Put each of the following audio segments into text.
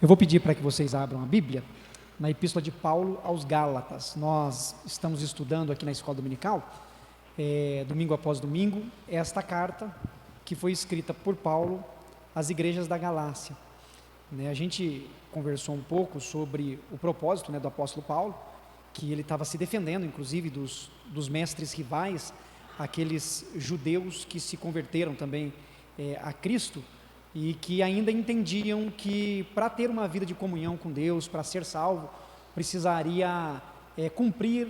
Eu vou pedir para que vocês abram a Bíblia na Epístola de Paulo aos Gálatas. Nós estamos estudando aqui na Escola Dominical, domingo após domingo, esta carta que foi escrita por Paulo às igrejas da Galácia. A gente conversou um pouco sobre o propósito do apóstolo Paulo, que ele estava se defendendo, inclusive, dos mestres rivais, aqueles judeus que se converteram também a Cristo, e que ainda entendiam que para ter uma vida de comunhão com Deus, para ser salvo, precisaria cumprir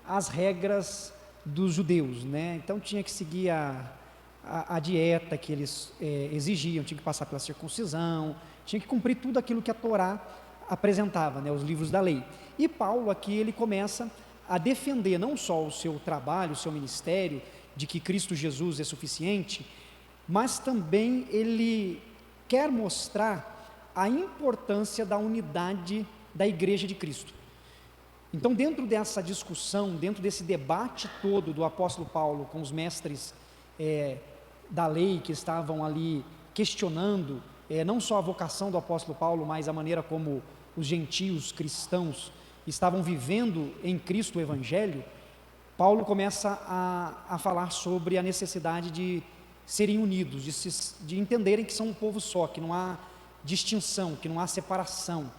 as regras dos judeus, Então tinha que seguir a dieta que eles exigiam, tinha que passar pela circuncisão, tinha que cumprir tudo aquilo que a Torá apresentava, os livros da lei. E Paulo aqui, ele começa a defender não só o seu trabalho, o seu ministério, de que Cristo Jesus é suficiente, mas também ele quer mostrar a importância da unidade da igreja de Cristo. Então, dentro dessa discussão, dentro desse debate todo do apóstolo Paulo com os mestres da lei, que estavam ali questionando não só a vocação do apóstolo Paulo, mas a maneira como os gentios cristãos estavam vivendo em Cristo o Evangelho, Paulo começa a falar sobre a necessidade de serem unidos, de entenderem que são um povo só, que não há distinção, que não há separação,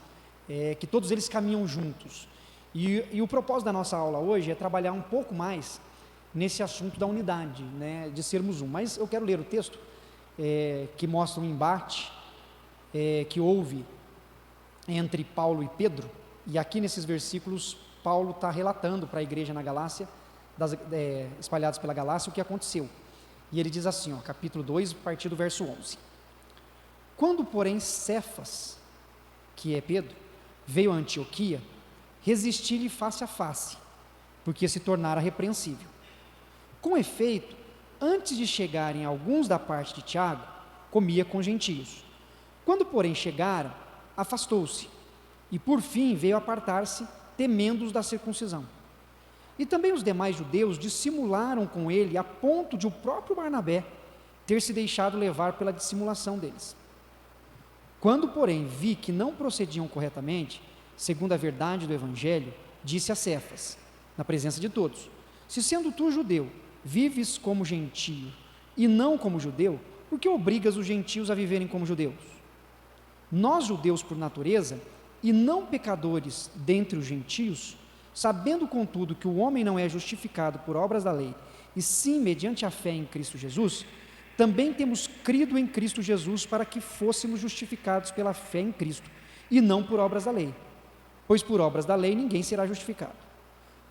que todos eles caminham juntos. E o propósito da nossa aula hoje é trabalhar um pouco mais nesse assunto da unidade, de sermos um. Mas eu quero ler o texto que mostra um embate que houve entre Paulo e Pedro, e aqui nesses versículos Paulo está relatando para a igreja na Galácia, espalhados pela Galácia, o que aconteceu. E ele diz assim, capítulo 2, a partir do verso 11: Quando, porém, Cefas, que é Pedro, veio a Antioquia, resisti-lhe face a face, porque se tornara repreensível. Com efeito, antes de chegarem alguns da parte de Tiago, comia com gentios. Quando, porém, chegaram, afastou-se, e por fim veio apartar-se, temendo-os da circuncisão. E também os demais judeus dissimularam com ele, a ponto de o próprio Barnabé ter se deixado levar pela dissimulação deles. Quando, porém, vi que não procediam corretamente, segundo a verdade do Evangelho, disse a Cefas, na presença de todos: Se sendo tu judeu, vives como gentio e não como judeu, por que obrigas os gentios a viverem como judeus? Nós, judeus por natureza, e não pecadores dentre os gentios, sabendo, contudo, que o homem não é justificado por obras da lei, e sim mediante a fé em Cristo Jesus, também temos crido em Cristo Jesus para que fôssemos justificados pela fé em Cristo, e não por obras da lei. Pois por obras da lei ninguém será justificado.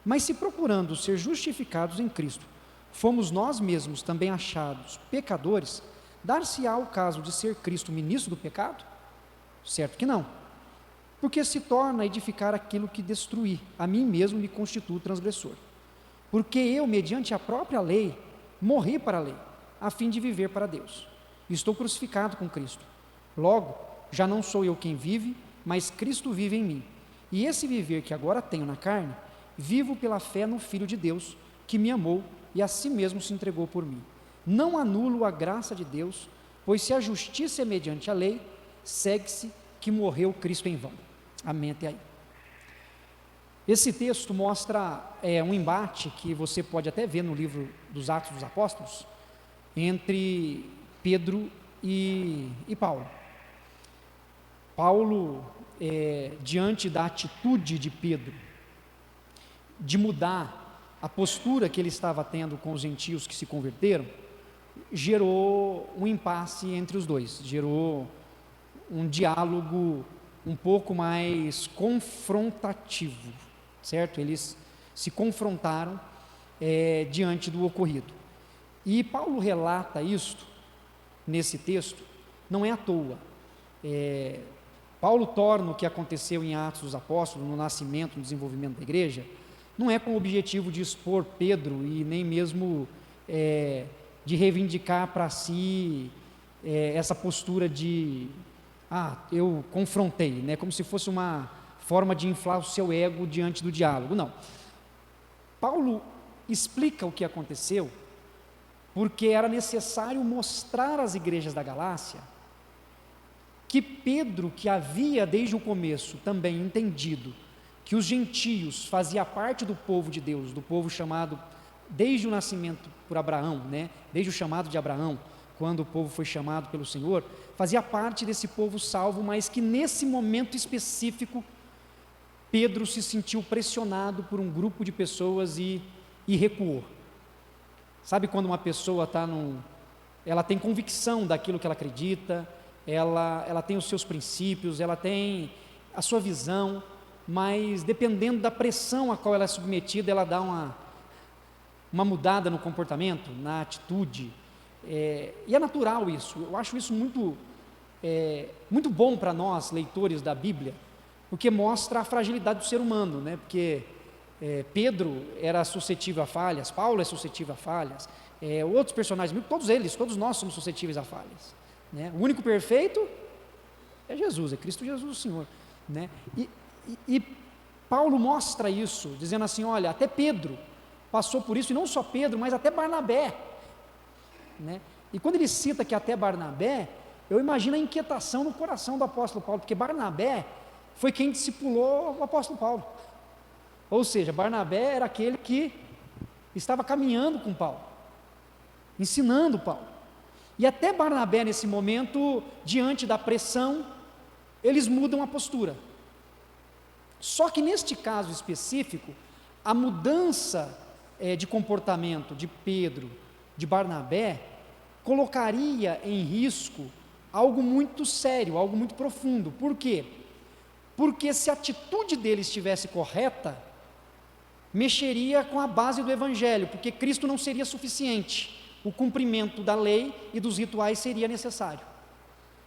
Mas se procurando ser justificados em Cristo, fomos nós mesmos também achados pecadores, dar-se-á o caso de ser Cristo ministro do pecado? Certo que não. Porque se torna a edificar aquilo que destruí, a mim mesmo me constituo transgressor. Porque eu, mediante a própria lei, morri para a lei, a fim de viver para Deus. Estou crucificado com Cristo. Logo, já não sou eu quem vive, mas Cristo vive em mim. E esse viver que agora tenho na carne, vivo pela fé no Filho de Deus, que me amou e a si mesmo se entregou por mim. Não anulo a graça de Deus, pois se a justiça é mediante a lei, segue-se que morreu Cristo em vão. Amém até aí. Esse texto mostra um embate que você pode até ver no livro dos Atos dos Apóstolos, entre Pedro e Paulo. Paulo, diante da atitude de Pedro, de mudar a postura que ele estava tendo com os gentios que se converteram, gerou um impasse entre os dois, gerou um diálogo um pouco mais confrontativo, certo? Eles se confrontaram diante do ocorrido. E Paulo relata isto nesse texto, não é à toa. Paulo torna o que aconteceu em Atos dos Apóstolos, no nascimento, no desenvolvimento da igreja, não é com o objetivo de expor Pedro e nem mesmo de reivindicar para si essa postura de eu confrontei, como se fosse uma forma de inflar o seu ego diante do diálogo. Não. Paulo explica o que aconteceu porque era necessário mostrar às igrejas da Galácia que Pedro, que havia desde o começo também entendido que os gentios faziam parte do povo de Deus, do povo chamado desde o nascimento por Abraão, né? Desde o chamado de Abraão, quando o povo foi chamado pelo Senhor, fazia parte desse povo salvo, mas que nesse momento específico, Pedro se sentiu pressionado por um grupo de pessoas e recuou. Sabe quando uma pessoa ela tem convicção daquilo que ela acredita, ela tem os seus princípios, ela tem a sua visão, mas dependendo da pressão a qual ela é submetida, ela dá uma mudada no comportamento, na atitude, e é natural isso. Eu acho isso muito bom para nós, leitores da Bíblia, porque mostra a fragilidade do ser humano, né? Porque Pedro era suscetível a falhas, Paulo é suscetível a falhas, outros personagens, todos nós somos suscetíveis a falhas, né? O único perfeito é Jesus, é Cristo Jesus o Senhor, né? E Paulo mostra isso, dizendo assim, olha, até Pedro passou por isso, e não só Pedro, mas até Barnabé, né? E quando ele cita que até Barnabé, eu imagino a inquietação no coração do apóstolo Paulo, porque Barnabé foi quem discipulou o apóstolo Paulo, ou seja, Barnabé era aquele que estava caminhando com Paulo, ensinando Paulo, e até Barnabé nesse momento, diante da pressão, eles mudam a postura. Só que neste caso específico, a mudança de comportamento de Pedro, de Barnabé, colocaria em risco algo muito sério, algo muito profundo. Por quê? Porque se a atitude dele estivesse correta, mexeria com a base do Evangelho, porque Cristo não seria suficiente, o cumprimento da lei e dos rituais seria necessário.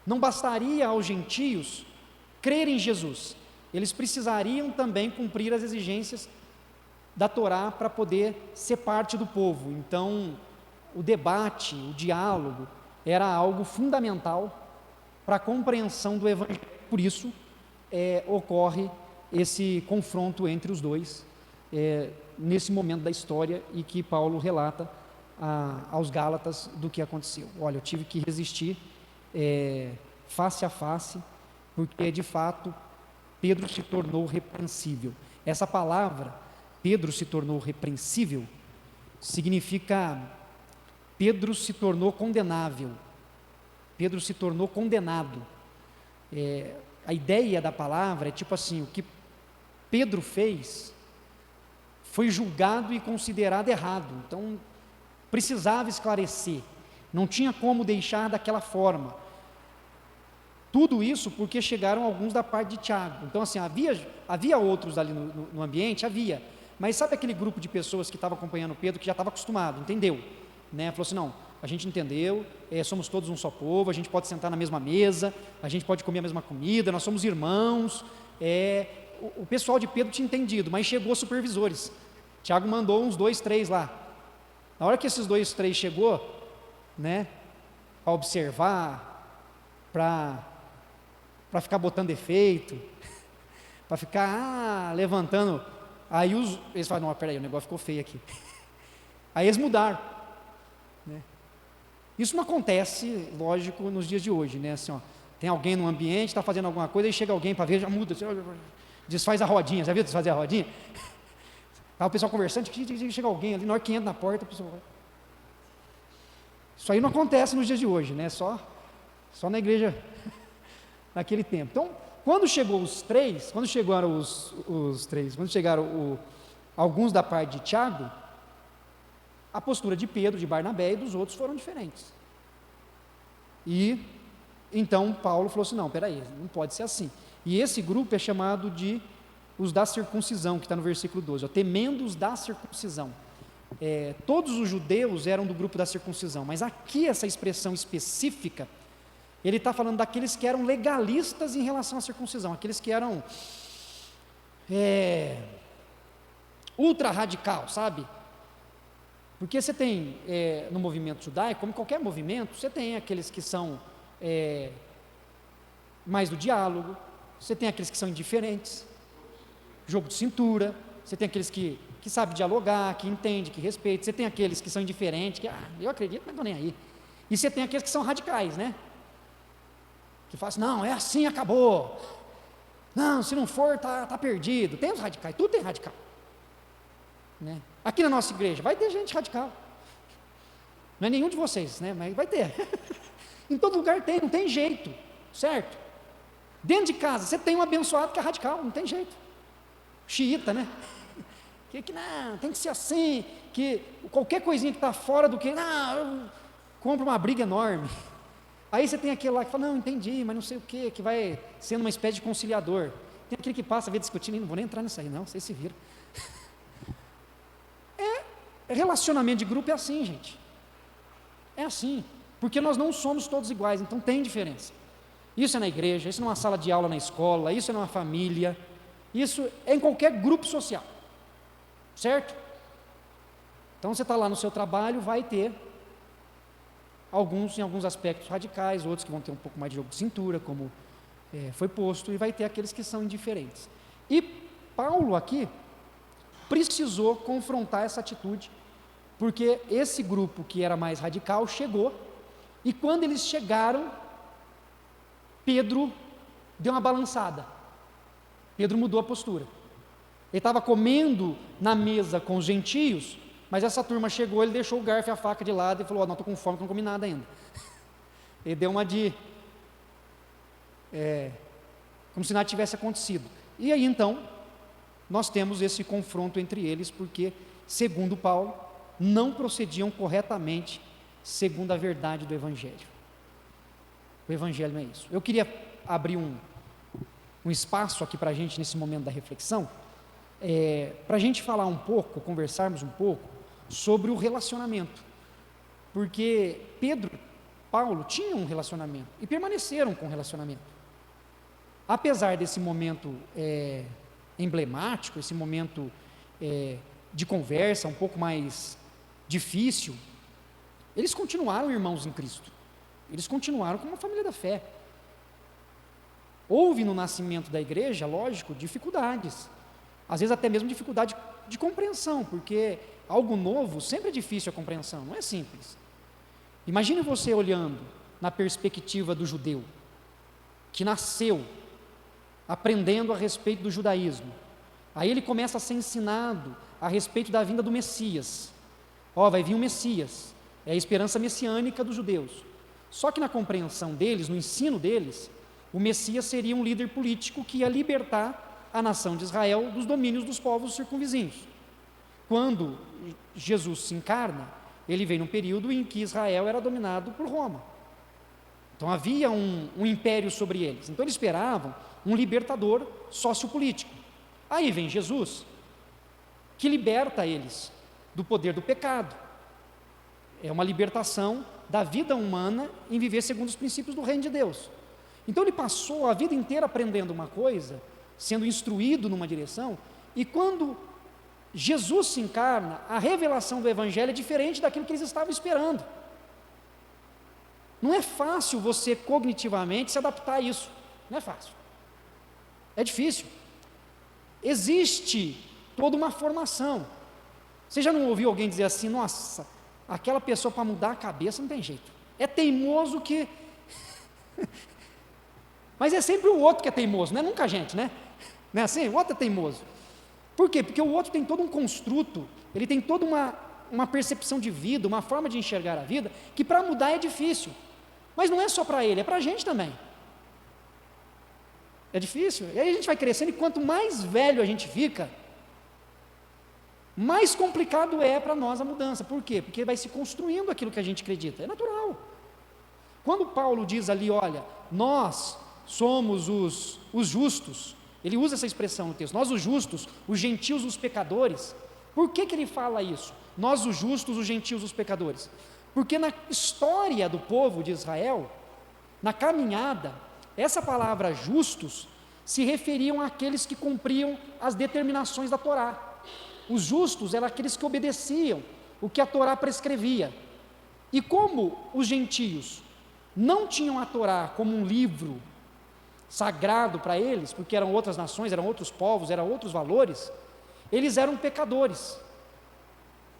Não bastaria aos gentios crer em Jesus, eles precisariam também cumprir as exigências da Torá para poder ser parte do povo. Então, o debate, o diálogo, era algo fundamental para a compreensão do Evangelho. Por isso, ocorre esse confronto entre os dois, nesse momento da história, e que Paulo relata aos Gálatas do que aconteceu. Olha, eu tive que resistir face a face, porque de fato Pedro se tornou repreensível. Essa palavra, Pedro se tornou repreensível, significa Pedro se tornou condenável, Pedro se tornou condenado. A ideia da palavra é tipo assim, o que Pedro fez foi julgado e considerado errado, então precisava esclarecer, não tinha como deixar daquela forma. Tudo isso porque chegaram alguns da parte de Tiago. Então assim, havia outros ali no ambiente, havia, mas sabe aquele grupo de pessoas que estava acompanhando Pedro, que já estava acostumado, entendeu, né? Falou assim, não, a gente entendeu, somos todos um só povo, a gente pode sentar na mesma mesa, a gente pode comer a mesma comida, nós somos irmãos. O pessoal de Pedro tinha entendido, mas chegou supervisores. Tiago mandou uns 2, 3 lá. Na hora que esses 2, 3 chegou, né, para observar, para ficar botando defeito, para ficar levantando, aí eles falaram, não, peraí, o negócio ficou feio aqui. Aí eles mudaram, né? Isso não acontece, lógico, nos dias de hoje, né? Assim, ó, tem alguém no ambiente, está fazendo alguma coisa, aí chega alguém para ver, já muda, desfaz a rodinha, já viu desfazer a rodinha? Tá o pessoal conversando, chega alguém ali, na hora que entra na porta, a pessoa vai. Isso aí não acontece nos dias de hoje, né? Só na igreja naquele tempo. Então, quando chegou os 3, quando chegaram os 3, quando chegaram alguns da parte de Tiago, a postura de Pedro, de Barnabé e dos outros foram diferentes. E então Paulo falou assim, não, peraí, não pode ser assim. E esse grupo é chamado de os da circuncisão, que está no versículo 12, ó, temendo os da circuncisão. Todos os judeus eram do grupo da circuncisão, mas aqui essa expressão específica, ele está falando daqueles que eram legalistas em relação à circuncisão, aqueles que eram ultra radical, sabe? Porque você tem no movimento judaico, como qualquer movimento, você tem aqueles que são mais do diálogo, você tem aqueles que são indiferentes, jogo de cintura, você tem aqueles que sabem dialogar, que entendem, que respeitam, você tem aqueles que são indiferentes, que eu acredito, mas não estou nem aí. E você tem aqueles que são radicais, né? que fala assim, não, é assim, acabou. Não, se não for, tá perdido. Tem os radicais, tudo tem radical. Né? Aqui na nossa igreja vai ter gente radical. Não é nenhum de vocês, né? Mas vai ter. Em todo lugar tem, não tem jeito, certo? Dentro de casa, você tem um abençoado que é radical, não tem jeito. Xiita, né? Que não, tem que ser assim, que qualquer coisinha que está fora do que, não, compra uma briga enorme. Aí você tem aquele lá que fala, não, entendi, mas não sei o que vai sendo uma espécie de conciliador. Tem aquele que passa, vê discutindo, não vou nem entrar nisso aí não, vocês se viram. Relacionamento de grupo é assim, gente. É assim, porque nós não somos todos iguais, então tem diferença. Isso é na igreja, isso é numa sala de aula na escola, isso é numa família, isso é em qualquer grupo social. Certo? Então você está lá no seu trabalho, vai ter alguns em alguns aspectos radicais, outros que vão ter um pouco mais de jogo de cintura, como foi posto, e vai ter aqueles que são indiferentes. E Paulo aqui precisou confrontar essa atitude, porque esse grupo que era mais radical chegou, e quando eles chegaram, Pedro deu uma balançada. Pedro mudou a postura. Ele estava comendo na mesa com os gentios, mas essa turma chegou, ele deixou o garfo e a faca de lado e falou, não, estou com fome, não comi nada ainda. Ele deu uma de, como se nada tivesse acontecido. E aí então, nós temos esse confronto entre eles, porque, segundo Paulo, não procediam corretamente segundo a verdade do Evangelho. O Evangelho não é isso. Eu queria abrir um espaço aqui para a gente, nesse momento da reflexão, para a gente falar um pouco, conversarmos um pouco sobre o relacionamento, porque Pedro e Paulo tinham um relacionamento e permaneceram com o relacionamento, apesar desse momento emblemático, esse momento de conversa um pouco mais difícil, eles continuaram irmãos em Cristo, eles continuaram como uma família da fé. Houve no nascimento da igreja, lógico, dificuldades, às vezes até mesmo dificuldade de compreensão, porque algo novo sempre é difícil a compreensão, não é simples. Imagine você olhando na perspectiva do judeu, que nasceu aprendendo a respeito do judaísmo, aí ele começa a ser ensinado a respeito da vinda do Messias. Vai vir o Messias, é a esperança messiânica dos judeus. Só que na compreensão deles, no ensino deles, o Messias seria um líder político que ia libertar a nação de Israel dos domínios dos povos circunvizinhos. Quando Jesus se encarna, ele vem num período em que Israel era dominado por Roma. Então havia um império sobre eles. Então eles esperavam um libertador sociopolítico. Aí vem Jesus, que liberta eles do poder do pecado. É uma libertação da vida humana em viver segundo os princípios do reino de Deus. Então ele passou a vida inteira aprendendo uma coisa, sendo instruído numa direção, e quando Jesus se encarna, a revelação do Evangelho é diferente daquilo que eles estavam esperando. Não é fácil você cognitivamente se adaptar a isso, não é fácil, é difícil. Existe toda uma formação. Você já não ouviu alguém dizer assim, nossa, aquela pessoa para mudar a cabeça não tem jeito, é teimoso que... Mas é sempre o outro que é teimoso, não é nunca a gente, né? Não é assim? O outro é teimoso. Por quê? Porque o outro tem todo um construto, ele tem toda uma percepção de vida, uma forma de enxergar a vida, que para mudar é difícil. Mas não é só para ele, é para a gente também. É difícil. E aí a gente vai crescendo, e quanto mais velho a gente fica, mais complicado é para nós a mudança. Por quê? Porque vai se construindo aquilo que a gente acredita. É natural. Quando Paulo diz ali, olha, nós somos os justos, ele usa essa expressão no texto, nós os justos, os gentios, os pecadores. Por que ele fala isso? Nós os justos, os gentios, os pecadores. Porque na história do povo de Israel, na caminhada, essa palavra justos se referiam àqueles que cumpriam as determinações da Torá. Os justos eram aqueles que obedeciam o que a Torá prescrevia. E como os gentios não tinham a Torá como um livro sagrado para eles, porque eram outras nações, eram outros povos, eram outros valores, eles eram pecadores.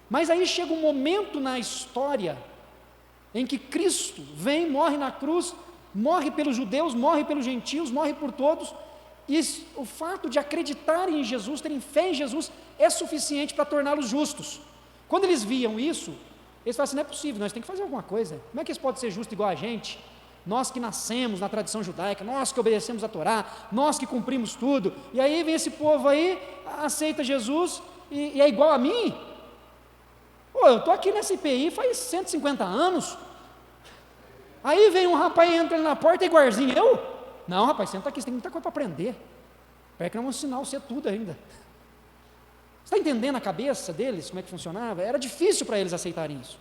Mas aí chega um momento na história em que Cristo vem, morre na cruz morre pelos judeus, morre pelos gentios, morre por todos, e o fato de acreditarem em Jesus, terem fé em Jesus, é suficiente para torná-los justos. Quando eles viam isso, eles falaram assim: não é possível, nós temos que fazer alguma coisa. Como é que eles podem ser justos igual a gente? Nós que nascemos na tradição judaica, nós que obedecemos a Torá, nós que cumprimos tudo, e aí vem esse povo aí, aceita Jesus, e é igual a mim? Pô, eu estou aqui nessa IPI faz 150 anos, aí vem um rapaz e entra na porta igualzinho eu? Não, rapaz, senta aqui, você tem muita coisa para aprender, espera que nós vamos ensinar você tudo ainda. Você está entendendo a cabeça deles, como é que funcionava? Era difícil para eles aceitarem isso,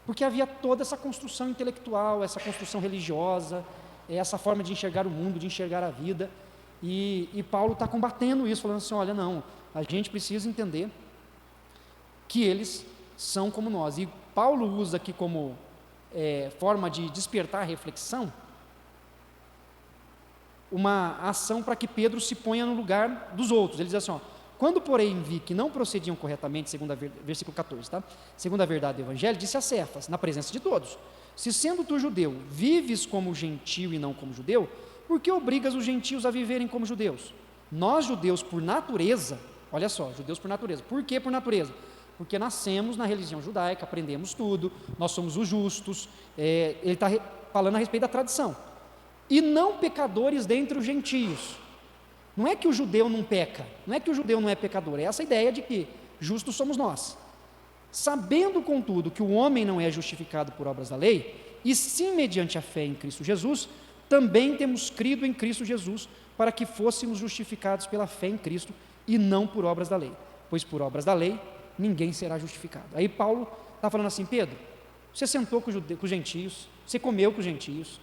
porque havia toda essa construção intelectual, essa construção religiosa, essa forma de enxergar o mundo, de enxergar a vida, e Paulo está combatendo isso, falando assim: olha, não, a gente precisa entender que eles são como nós. E Paulo usa aqui como forma de despertar a reflexão, uma ação para que Pedro se ponha no lugar dos outros. Ele diz assim: ó, quando porém vi que não procediam corretamente, versículo 14, tá? Segundo a verdade do evangelho, disse a Cefas, na presença de todos: se sendo tu judeu, vives como gentio e não como judeu, por que obrigas os gentios a viverem como judeus? Nós judeus por natureza, olha só, judeus por natureza. Por que por natureza? Porque nascemos na religião judaica, aprendemos tudo, nós somos os justos. Ele está falando a respeito da tradição. E não pecadores dentre os gentios. Não é que o judeu não peca, não é que o judeu não é pecador, é essa ideia de que justos somos nós. Sabendo, contudo, que o homem não é justificado por obras da lei, e sim mediante a fé em Cristo Jesus, também temos crido em Cristo Jesus, para que fôssemos justificados pela fé em Cristo, e não por obras da lei, pois por obras da lei, ninguém será justificado. Aí Paulo está falando assim: Pedro, você sentou com os gentios, você comeu com os gentios,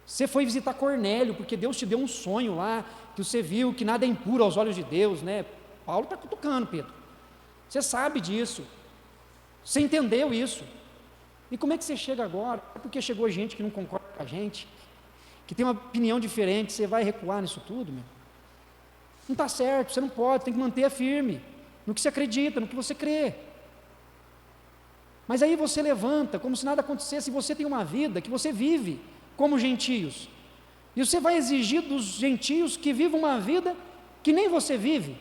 você foi visitar Cornélio, porque Deus te deu um sonho lá, que você viu que nada é impuro aos olhos de Deus, né? Paulo está cutucando Pedro, você sabe disso, você entendeu isso, e como é que você chega agora? É porque chegou gente que não concorda com a gente, que tem uma opinião diferente, você vai recuar nisso tudo, meu? Não está certo, você não pode, tem que manter firme, no que você acredita, no que você crê. Mas aí você levanta, como se nada acontecesse, e você tem uma vida que você vive como gentios, e você vai exigir dos gentios que vivam uma vida que nem você vive.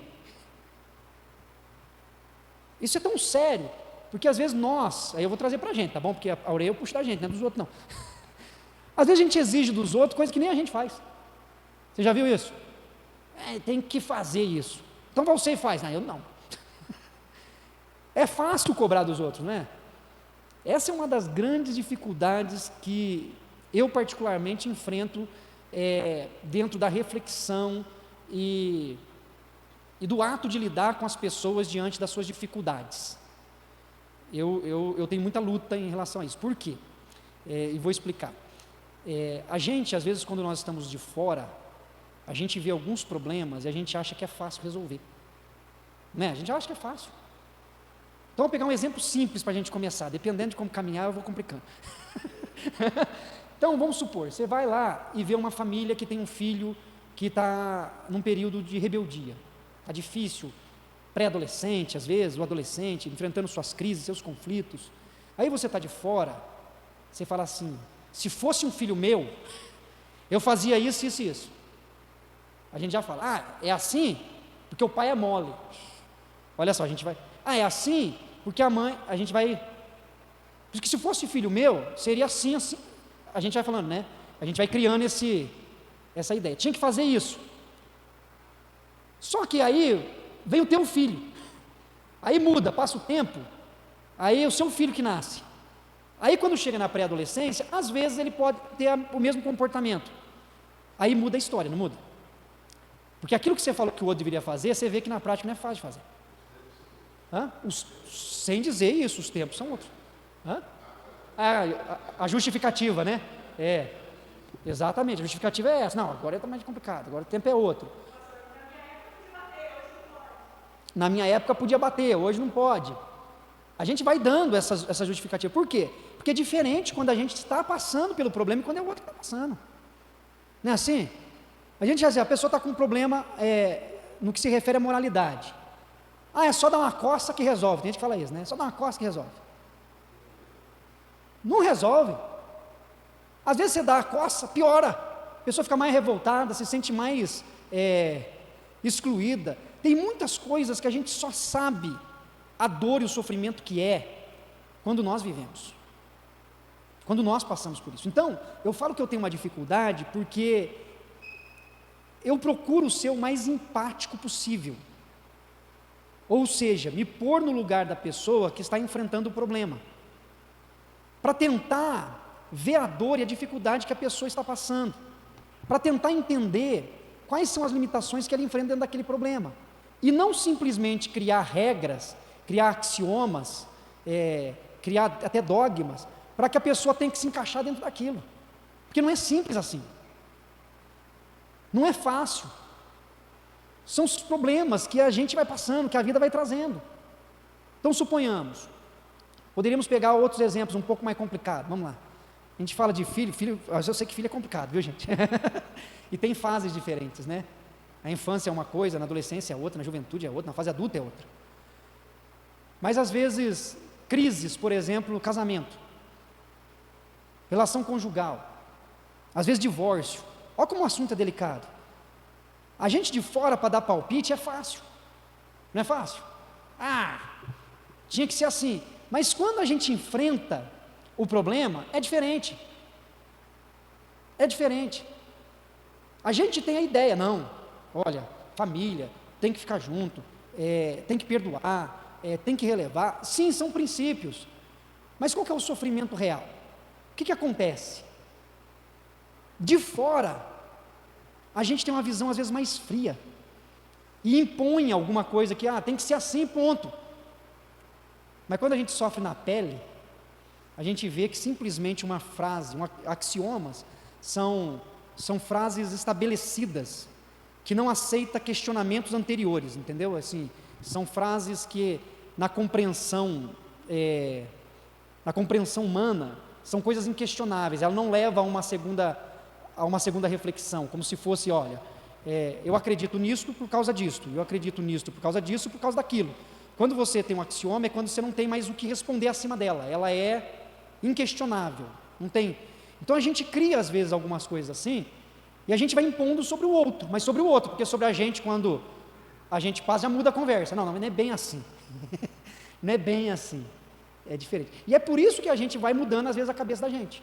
Isso é tão sério, porque às vezes nós, aí eu vou trazer para a gente, tá bom? Porque a orelha eu puxo da gente, não é dos outros não. Às vezes a gente exige dos outros coisas que nem a gente faz. Você já viu isso? Tem que fazer isso, então você faz. Não, eu não. É fácil cobrar dos outros, né? Essa é uma das grandes dificuldades que eu particularmente enfrento dentro da reflexão e do ato de lidar com as pessoas diante das suas dificuldades. Eu tenho muita luta em relação a isso. Por quê? E vou explicar. A gente, às vezes, quando nós estamos de fora, a gente vê alguns problemas e a gente acha que é fácil resolver, né? A gente acha que é fácil. Então, vou pegar um exemplo simples para a gente começar. Dependendo de como caminhar, eu vou complicando. Então, vamos supor, você vai lá e vê uma família que tem um filho que está num período de rebeldia. Está difícil, pré-adolescente, às vezes, o adolescente, enfrentando suas crises, seus conflitos. Aí você está de fora, você fala assim: se fosse um filho meu, eu fazia isso, isso e isso. A gente já fala: é assim, porque o pai é mole. Olha só, a gente vai... é assim, porque a mãe, a gente vai... Porque se fosse filho meu, seria assim, assim. A gente vai falando, né? A gente vai criando essa ideia. Tinha que fazer isso. Só que aí vem o teu filho. Aí muda, passa o tempo. Aí é o seu filho que nasce. Aí quando chega na pré-adolescência, às vezes ele pode ter o mesmo comportamento. Aí muda a história, não muda? Porque aquilo que você falou que o outro deveria fazer, você vê que na prática não é fácil de fazer. Sem dizer isso, os tempos são outros. A justificativa, né? Exatamente, a justificativa é essa. Não, agora está mais complicado, agora o tempo é outro. Na minha época podia bater, hoje não pode. A gente vai dando essa justificativa. Por quê? Porque é diferente quando a gente está passando pelo problema e quando é o outro que está passando. Não é assim? A gente já diz, a pessoa está com um problema no que se refere à moralidade. É só dar uma coça que resolve. Tem gente que fala isso, né? É só dar uma coça que resolve. Não resolve. Às vezes você dá a coça, piora, a pessoa fica mais revoltada, se sente mais excluída. Tem muitas coisas que a gente só sabe a dor e o sofrimento que é quando nós vivemos, quando nós passamos por isso. Então, eu falo que eu tenho uma dificuldade porque eu procuro ser o mais empático possível, ou seja, me pôr no lugar da pessoa que está enfrentando o problema, para tentar ver a dor e a dificuldade que a pessoa está passando, para tentar entender quais são as limitações que ela enfrenta dentro daquele problema, e não simplesmente criar regras, criar axiomas, criar até dogmas, para que a pessoa tenha que se encaixar dentro daquilo, porque não é simples assim, não é fácil, são os problemas que a gente vai passando, que a vida vai trazendo. Então suponhamos, poderíamos pegar outros exemplos um pouco mais complicados, vamos lá, a gente fala de filho, eu sei que filho é complicado, viu gente, e tem fases diferentes, né, a infância é uma coisa, na adolescência é outra, na juventude é outra, na fase adulta é outra, mas às vezes, crises, por exemplo, no casamento, relação conjugal, às vezes divórcio, olha como o assunto é delicado. A gente de fora para dar palpite é fácil, não é fácil? Tinha que ser assim, mas quando a gente enfrenta o problema, é diferente, a gente tem a ideia, não, olha, família, tem que ficar junto, tem que perdoar, tem que relevar, sim, são princípios, mas qual que é o sofrimento real? O que acontece? De fora, a gente tem uma visão às vezes mais fria, e impõe alguma coisa que, tem que ser assim, ponto. Mas quando a gente sofre na pele, a gente vê que simplesmente uma frase, axiomas, são frases estabelecidas, que não aceita questionamentos anteriores, entendeu? Assim, são frases que na compreensão humana, são coisas inquestionáveis, ela não leva a uma segunda reflexão, como se fosse, olha, eu acredito nisso por causa disso, eu acredito nisso por causa disso, por causa daquilo. Quando você tem um axioma, é quando você não tem mais o que responder acima dela, ela é inquestionável, não tem. Então a gente cria às vezes algumas coisas assim, e a gente vai impondo sobre o outro, mas sobre o outro, porque sobre a gente, quando a gente passa, já muda a conversa, não é bem assim, não é bem assim, é diferente, e é por isso que a gente vai mudando às vezes a cabeça da gente,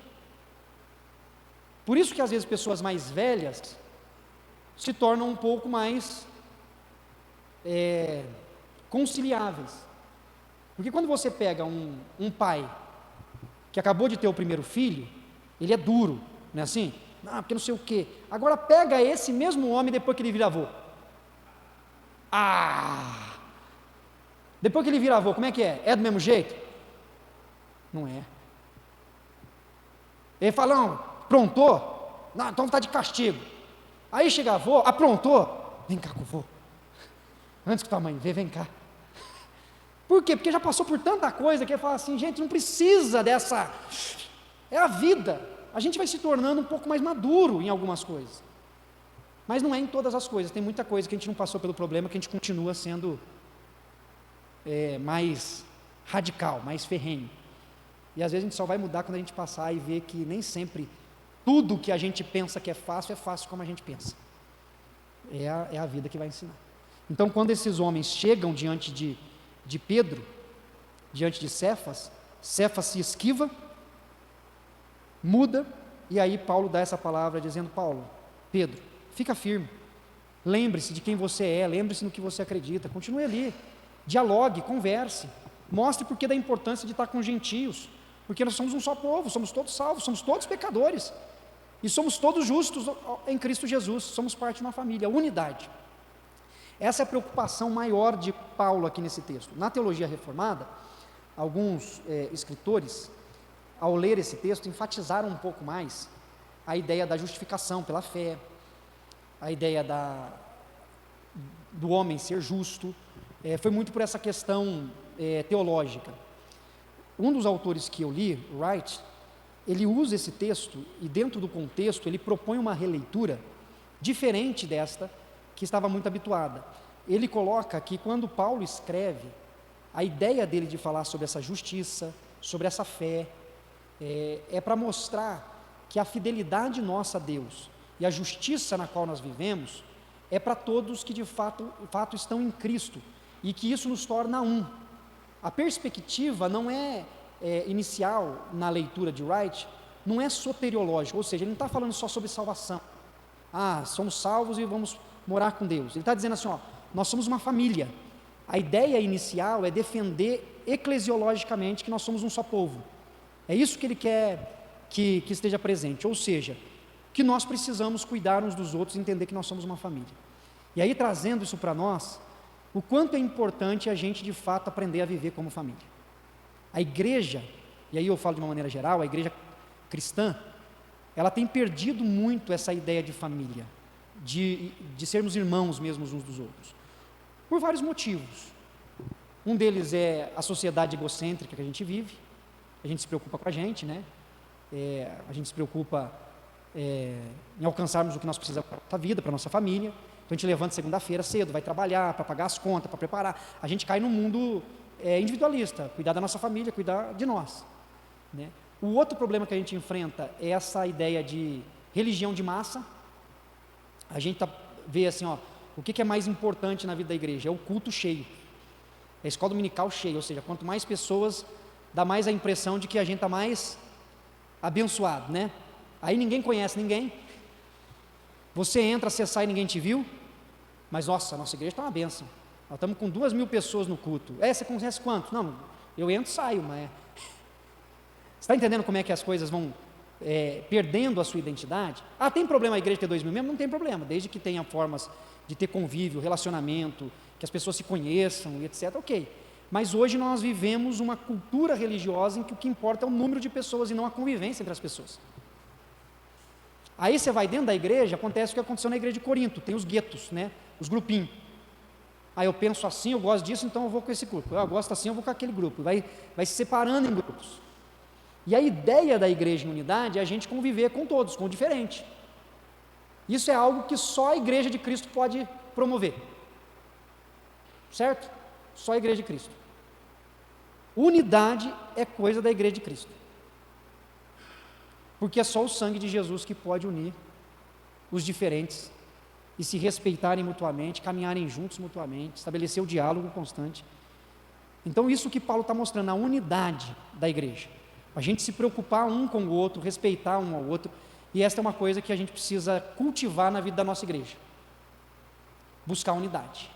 por isso que às vezes pessoas mais velhas se tornam um pouco mais conciliáveis, porque quando você pega um pai que acabou de ter o primeiro filho, ele é duro, não é assim? Porque não sei o quê. Agora pega esse mesmo homem depois que ele vira avô. Depois que ele vira avô, como é que é? É do mesmo jeito? Não é. Ele fala, não, aprontou? Não, então está de castigo. Aí chega avô, aprontou? Vem cá com o vô. Antes que tua mãe vem cá. Por quê? Porque já passou por tanta coisa que ele fala assim, gente, não precisa dessa, é a vida, a gente vai se tornando um pouco mais maduro em algumas coisas, mas não é em todas as coisas, tem muita coisa que a gente não passou pelo problema, que a gente continua sendo mais radical, mais ferrenho, e às vezes a gente só vai mudar quando a gente passar e ver que nem sempre tudo que a gente pensa que é fácil como a gente pensa, é a vida que vai ensinar. Então quando esses homens chegam diante de Pedro, diante de Cefas se esquiva, muda, e aí Paulo dá essa palavra dizendo, Pedro, fica firme, lembre-se de quem você é, lembre-se no que você acredita, continue ali, dialogue, converse, mostre porque da importância de estar com gentios, porque nós somos um só povo, somos todos salvos, somos todos pecadores, e somos todos justos em Cristo Jesus, somos parte de uma família, unidade. Essa é a preocupação maior de Paulo aqui nesse texto. Na teologia reformada, alguns escritores, ao ler esse texto, enfatizaram um pouco mais a ideia da justificação pela fé, a ideia do homem ser justo, foi muito por essa questão teológica. Um dos autores que eu li, Wright, ele usa esse texto e dentro do contexto ele propõe uma releitura diferente desta que estava muito habituada. Ele coloca que quando Paulo escreve, a ideia dele de falar sobre essa justiça, sobre essa fé, é para mostrar que a fidelidade nossa a Deus e a justiça na qual nós vivemos é para todos que de fato estão em Cristo, e que isso nos torna um. A perspectiva não é, inicial na leitura de Wright, não é soteriológica, ou seja, ele não está falando só sobre salvação. Somos salvos e vamos morar com Deus. Ele está dizendo assim, nós somos uma família. A ideia inicial é defender eclesiologicamente que nós somos um só povo. É isso que ele quer que esteja presente, ou seja, que nós precisamos cuidar uns dos outros e entender que nós somos uma família. E aí, trazendo isso para nós, o quanto é importante a gente de fato aprender a viver como família. A igreja, e aí eu falo de uma maneira geral, a igreja cristã, ela tem perdido muito essa ideia de família, de sermos irmãos mesmos uns dos outros, por vários motivos. Um deles é a sociedade egocêntrica que a gente vive. A gente se preocupa com a gente, né? A gente se preocupa em alcançarmos o que nós precisamos para a nossa vida, para a nossa família. Então a gente levanta segunda-feira cedo, vai trabalhar para pagar as contas, para preparar. A gente cai no mundo individualista, cuidar da nossa família, cuidar de nós, né? O outro problema que a gente enfrenta é essa ideia de religião de massa. A gente vê assim, o que é mais importante na vida da igreja? É o culto cheio, é a escola dominical cheia, ou seja, quanto mais pessoas, dá mais a impressão de que a gente está mais abençoado, né? Aí ninguém conhece ninguém, você entra, você sai, ninguém te viu, mas nossa, a nossa igreja está uma bênção, nós estamos com 2.000 pessoas no culto. Você conhece quanto? Não, eu entro e saio, mas... Você está entendendo como é que as coisas vão perdendo a sua identidade? Tem problema a igreja ter 2.000 membros? Não tem problema, desde que tenha formas de ter convívio, relacionamento, que as pessoas se conheçam e etc, ok. Mas hoje nós vivemos uma cultura religiosa em que o que importa é o número de pessoas e não a convivência entre as pessoas. Aí você vai dentro da igreja, acontece o que aconteceu na igreja de Corinto, tem os guetos, né? Os grupinhos. Eu penso assim, eu gosto disso, então eu vou com esse grupo. Eu gosto assim, eu vou com aquele grupo. Vai se separando em grupos. E a ideia da igreja em unidade é a gente conviver com todos, com o diferente. Isso é algo que só a igreja de Cristo pode promover. Certo? Só a igreja de Cristo. Unidade é coisa da igreja de Cristo. Porque é só o sangue de Jesus que pode unir os diferentes e se respeitarem mutuamente, caminharem juntos mutuamente, estabelecer o diálogo constante. Então isso que Paulo está mostrando, a unidade da igreja. A gente se preocupar um com o outro, respeitar um ao outro, e esta é uma coisa que a gente precisa cultivar na vida da nossa igreja. Buscar unidade.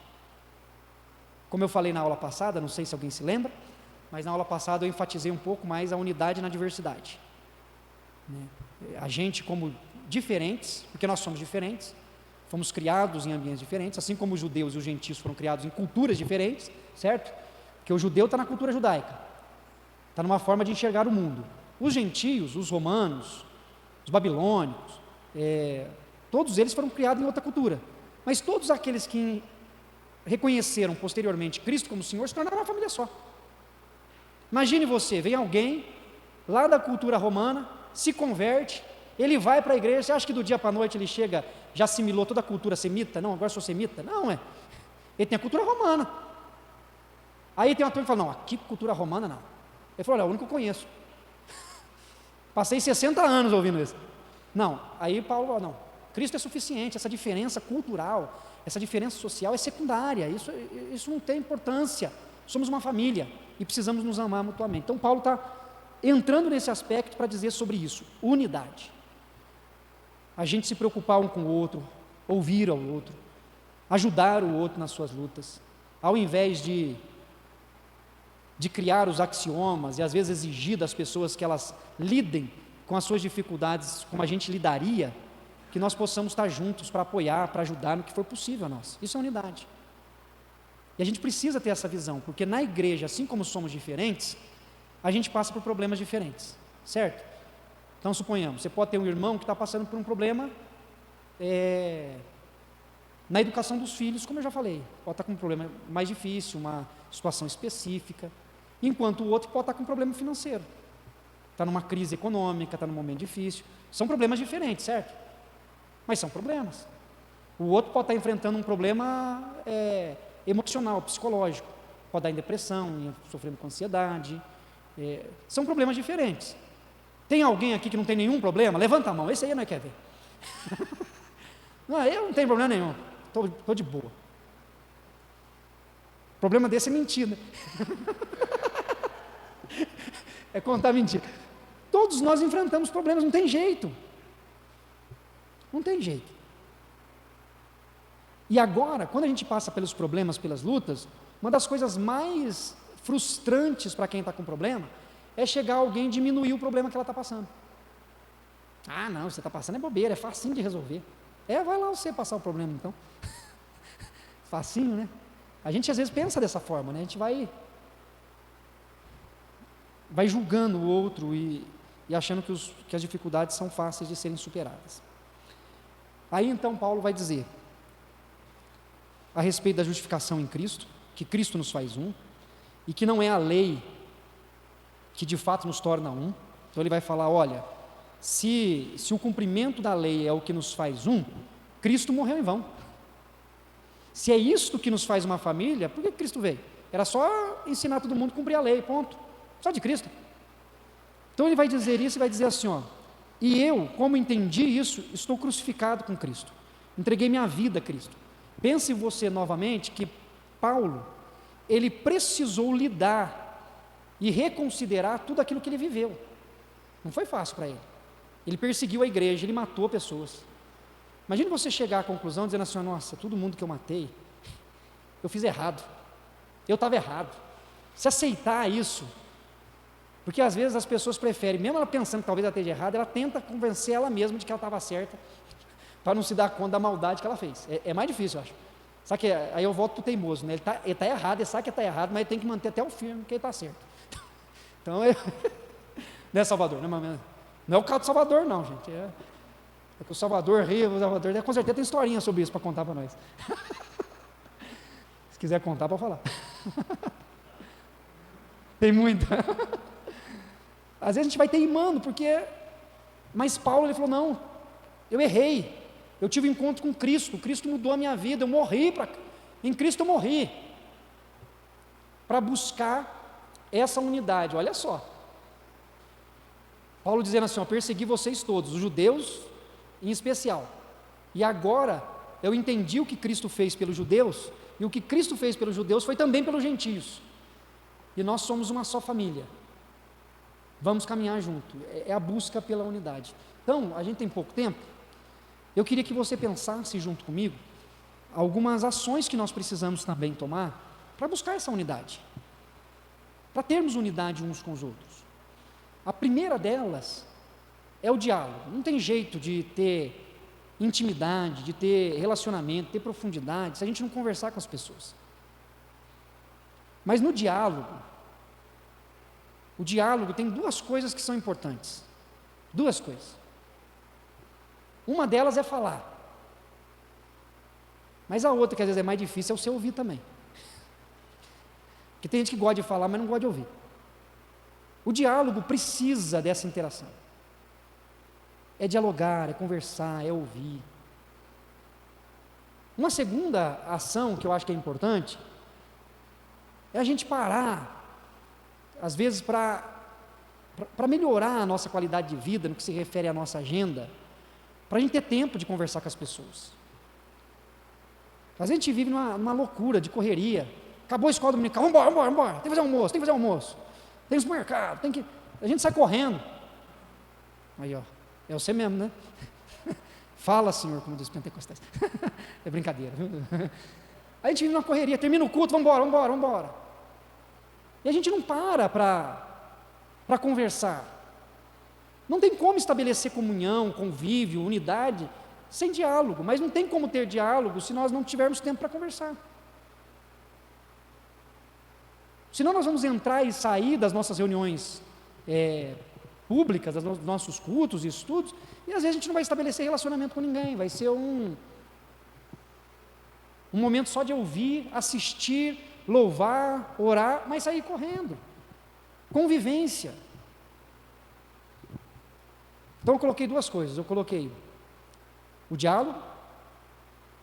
Como eu falei na aula passada, não sei se alguém se lembra, mas na aula passada eu enfatizei um pouco mais a unidade na diversidade. A gente como diferentes, porque nós somos diferentes, fomos criados em ambientes diferentes, assim como os judeus e os gentios foram criados em culturas diferentes, certo? Porque o judeu está na cultura judaica, está numa forma de enxergar o mundo. Os gentios, os romanos, os babilônicos, todos eles foram criados em outra cultura, mas todos aqueles que reconheceram posteriormente Cristo como Senhor se tornaram uma família só. Imagine você, vem alguém lá da cultura romana, se converte, ele vai para a igreja, você acha que do dia para a noite ele chega, já assimilou toda a cultura semita? Não, agora sou semita? Não, ele tem a cultura romana. Aí tem uma turma que fala, não, aqui cultura romana não. Ele falou, é o único que eu conheço. Passei 60 anos ouvindo isso. Não, aí Paulo falou, não, Cristo é suficiente, essa diferença cultural, essa diferença social é secundária, isso não tem importância, somos uma família e precisamos nos amar mutuamente. Então Paulo está entrando nesse aspecto para dizer sobre isso, unidade. A gente se preocupar um com o outro, ouvir ao outro, ajudar o outro nas suas lutas, ao invés de criar os axiomas e às vezes exigir das pessoas que elas lidem com as suas dificuldades como a gente lidaria, que nós possamos estar juntos para apoiar, para ajudar no que for possível a nós. Isso é unidade. E a gente precisa ter essa visão, porque na igreja, assim como somos diferentes, a gente passa por problemas diferentes, certo? Então suponhamos, você pode ter um irmão que está passando por um problema na educação dos filhos, como eu já falei, pode estar com um problema mais difícil, uma situação específica, enquanto o outro pode estar com um problema financeiro, está numa crise econômica, está num momento difícil, são problemas diferentes, certo? Mas são problemas. O outro pode estar enfrentando um problema emocional, psicológico, pode estar em depressão, sofrendo com ansiedade, são problemas diferentes. Tem alguém aqui que não tem nenhum problema? Levanta a mão, esse aí não quer ver. Não, eu não tenho problema nenhum, estou de boa. O problema desse é mentir, né? É contar mentira. Todos nós enfrentamos problemas, não tem jeito. Não tem jeito. E agora, quando a gente passa pelos problemas, pelas lutas, uma das coisas mais frustrantes para quem está com problema é chegar alguém e diminuir o problema que ela está passando. Ah, não, você está passando é bobeira, é facinho de resolver. Vai lá você passar o problema então. Facinho, né? A gente às vezes pensa dessa forma, né? A gente vai julgando o outro e achando que as dificuldades são fáceis de serem superadas. Aí então Paulo vai dizer a respeito da justificação em Cristo, que Cristo nos faz um, e que não é a lei que de fato nos torna um. Então ele vai falar, olha, se o cumprimento da lei é o que nos faz um, Cristo morreu em vão. Se é isto que nos faz uma família, por que Cristo veio? Era só ensinar todo mundo a cumprir a lei, ponto. Só de Cristo. Então ele vai dizer isso e vai dizer assim, e eu, como entendi isso, estou crucificado com Cristo. Entreguei minha vida a Cristo. Pense você novamente que Paulo, ele precisou lidar e reconsiderar tudo aquilo que ele viveu. Não foi fácil para ele. Ele perseguiu a igreja, ele matou pessoas. Imagina você chegar à conclusão dizendo assim, nossa, todo mundo que eu matei, eu fiz errado, eu estava errado. Se aceitar isso, porque às vezes as pessoas preferem, mesmo ela pensando que talvez ela esteja errada, ela tenta convencer ela mesma de que ela estava certa, para não se dar conta da maldade que ela fez. É mais difícil, eu acho. Sabe que aí eu volto para o teimoso, né? Ele está errado, ele sabe que está errado, mas ele tem que manter até o fim que ele está certo. Então, não é Salvador, não é o caso de Salvador não, gente, é que o Salvador ri, o Salvador, com certeza tem historinha sobre isso para contar para nós. Se quiser contar, pode falar. Tem muita. Às vezes a gente vai teimando, mas Paulo, ele falou, não, eu errei, eu tive um encontro com Cristo mudou a minha vida, eu morri, em Cristo eu morri, para buscar essa unidade. Olha só, Paulo dizendo assim, persegui vocês todos, os judeus em especial, e agora eu entendi o que Cristo fez pelos judeus, e o que Cristo fez pelos judeus foi também pelos gentios, e nós somos uma só família, vamos caminhar junto, é a busca pela unidade. Então, a gente tem pouco tempo, eu queria que você pensasse junto comigo, algumas ações que nós precisamos também tomar, para buscar essa unidade, para termos unidade uns com os outros. A primeira delas é o diálogo. Não tem jeito de ter intimidade, de ter relacionamento, ter profundidade, se a gente não conversar com as pessoas. Mas no diálogo, o diálogo tem duas coisas que são importantes. Duas coisas. Uma delas é falar. Mas a outra, que às vezes é mais difícil, é o você ouvir também. Porque tem gente que gosta de falar, mas não gosta de ouvir. O diálogo precisa dessa interação. É dialogar, é conversar, é ouvir. Uma segunda ação que eu acho que é importante é a gente parar, às vezes para melhorar a nossa qualidade de vida, no que se refere à nossa agenda, para a gente ter tempo de conversar com as pessoas. Às vezes a gente vive numa loucura de correria. Acabou a escola dominical, vamos embora, tem que fazer almoço, tem que ir no supermercado, a gente sai correndo. Aí, é você mesmo, né? Fala, Senhor, como diz os pentecostais. É brincadeira, viu? Aí a gente vive numa correria, termina o culto, vamos embora. E a gente não para conversar. Não tem como estabelecer comunhão, convívio, unidade, sem diálogo, mas não tem como ter diálogo se nós não tivermos tempo para conversar. Senão nós vamos entrar e sair das nossas reuniões públicas, dos nossos cultos e estudos, e às vezes a gente não vai estabelecer relacionamento com ninguém, vai ser um momento só de ouvir, assistir, louvar, orar, mas sair correndo. Convivência. Então eu coloquei duas coisas, eu coloquei o diálogo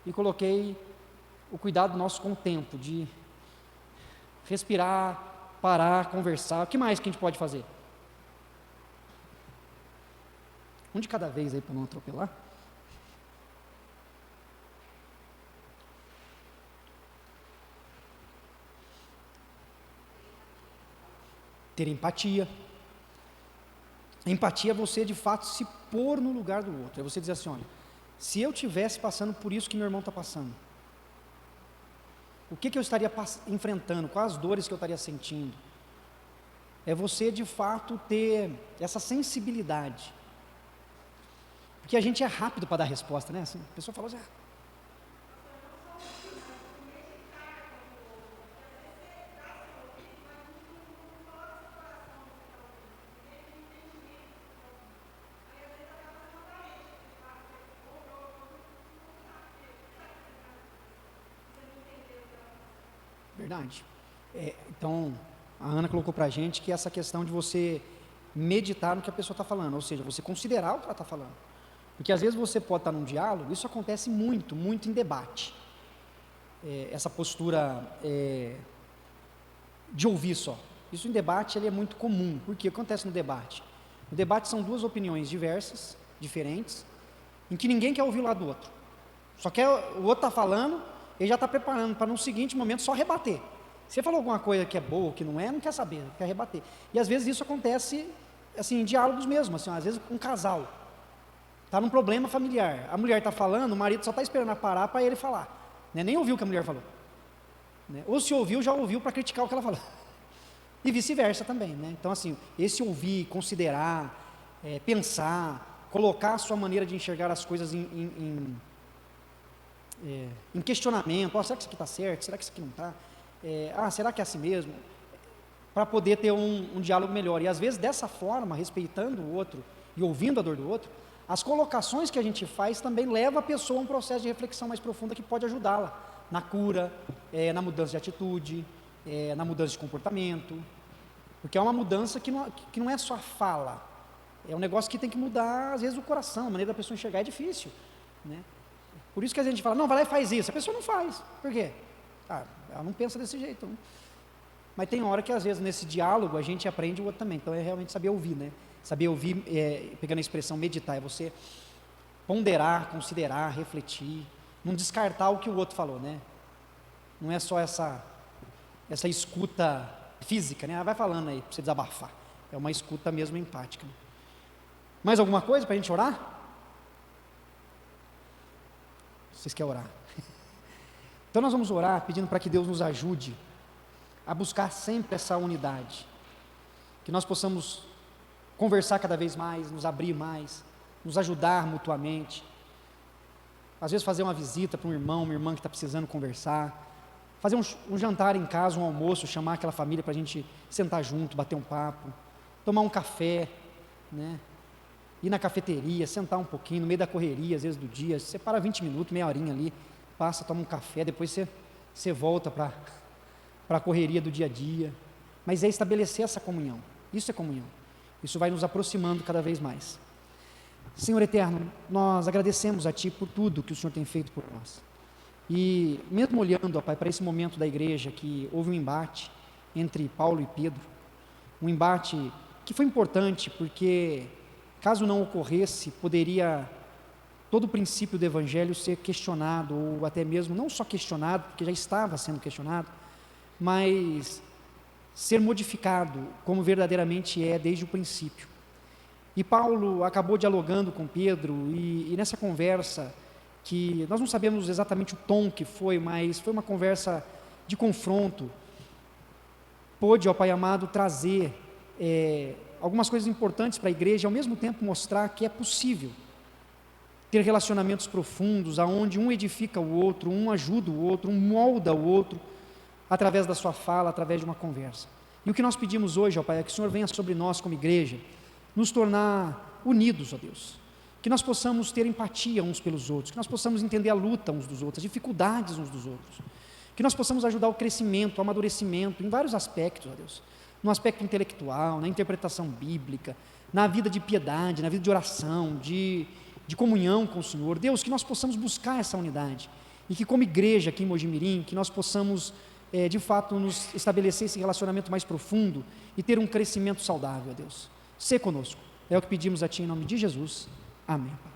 e coloquei o cuidado nosso com o tempo, de respirar, parar, conversar. O que mais que a gente pode fazer? Um de cada vez aí para não atropelar. Ter empatia. Empatia é você de fato se pôr no lugar do outro. É você dizer assim, olha, se eu estivesse passando por isso que meu irmão está passando, o que eu estaria enfrentando, quais as dores que eu estaria sentindo? É você de fato ter essa sensibilidade. Porque a gente é rápido para dar resposta, né? Assim, a pessoa fala assim, verdade. Então, a Ana colocou para a gente que essa questão de você meditar no que a pessoa está falando, ou seja, você considerar o que ela está falando. Porque às vezes você pode estar num diálogo, isso acontece muito, muito em debate. Essa postura de ouvir só. Isso em debate ele é muito comum. Porque o que acontece no debate? No debate são duas opiniões diversas, diferentes, em que ninguém quer ouvir o lado do outro. Só quer o outro está falando, ele já está preparando para no seguinte momento só rebater. Se você falou alguma coisa que é boa ou que não quer saber, quer rebater. E às vezes isso acontece assim, em diálogos mesmo, assim, às vezes um casal está num problema familiar, a mulher está falando, o marido só está esperando a parar para ele falar, né? Nem ouviu o que a mulher falou, né? Ou se ouviu, já ouviu para criticar o que ela falou, e vice-versa também, né? Então assim, esse ouvir, considerar, pensar, colocar a sua maneira de enxergar as coisas em questionamento, será que isso aqui está certo, será que isso aqui não está, será que é assim mesmo, para poder ter um diálogo melhor, e às vezes dessa forma, respeitando o outro, e ouvindo a dor do outro, as colocações que a gente faz também levam a pessoa a um processo de reflexão mais profunda que pode ajudá-la na cura, na mudança de atitude, na mudança de comportamento, porque é uma mudança que não é só a fala, é um negócio que tem que mudar às vezes o coração, a maneira da pessoa enxergar é difícil, né? Por isso que a gente fala, não, vai lá e faz isso, a pessoa não faz, por quê? Ela não pensa desse jeito, não. Mas tem hora que às vezes nesse diálogo a gente aprende o outro também, então é realmente saber ouvir, né? Saber ouvir, pegando a expressão meditar, é você ponderar, considerar, refletir, não descartar o que o outro falou, né? Não é só essa escuta física, né? Vai falando aí, para você desabafar, é uma escuta mesmo empática, né? Mais alguma coisa para a gente orar? Vocês querem orar? Então nós vamos orar pedindo para que Deus nos ajude a buscar sempre essa unidade, que nós possamos conversar cada vez mais, nos abrir mais, nos ajudar mutuamente, às vezes fazer uma visita para um irmão, uma irmã que está precisando conversar, fazer um jantar em casa, um almoço, chamar aquela família para a gente sentar junto, bater um papo, tomar um café, né? Ir na cafeteria, sentar um pouquinho, no meio da correria, às vezes do dia, você para 20 minutos, meia horinha ali, passa, toma um café, depois você volta para a correria do dia a dia, mas é estabelecer essa comunhão, isso é comunhão, isso vai nos aproximando cada vez mais. Senhor eterno, nós agradecemos a Ti por tudo que o Senhor tem feito por nós, e mesmo olhando, ó Pai, para esse momento da igreja, que houve um embate entre Paulo e Pedro, um embate que foi importante, porque caso não ocorresse, poderia todo o princípio do Evangelho ser questionado, ou até mesmo, não só questionado, porque já estava sendo questionado, mas ser modificado como verdadeiramente é desde o princípio. E Paulo acabou dialogando com Pedro, e nessa conversa, que nós não sabemos exatamente o tom que foi, mas foi uma conversa de confronto, pôde, ó Pai amado, trazer algumas coisas importantes para a igreja, e ao mesmo tempo mostrar que é possível ter relacionamentos profundos, aonde um edifica o outro, um ajuda o outro, um molda o outro, através da sua fala, através de uma conversa. E o que nós pedimos hoje, ó Pai, é que o Senhor venha sobre nós como igreja, nos tornar unidos, ó Deus, que nós possamos ter empatia uns pelos outros, que nós possamos entender a luta uns dos outros, as dificuldades uns dos outros, que nós possamos ajudar o crescimento, o amadurecimento, em vários aspectos, ó Deus, no aspecto intelectual, na interpretação bíblica, na vida de piedade, na vida de oração, de comunhão com o Senhor. Deus, que nós possamos buscar essa unidade, e que como igreja aqui em Mojimirim, que nós possamos de fato nos estabelecer esse relacionamento mais profundo, e ter um crescimento saudável, ó Deus. Sê conosco, é o que pedimos a Ti em nome de Jesus, Amém.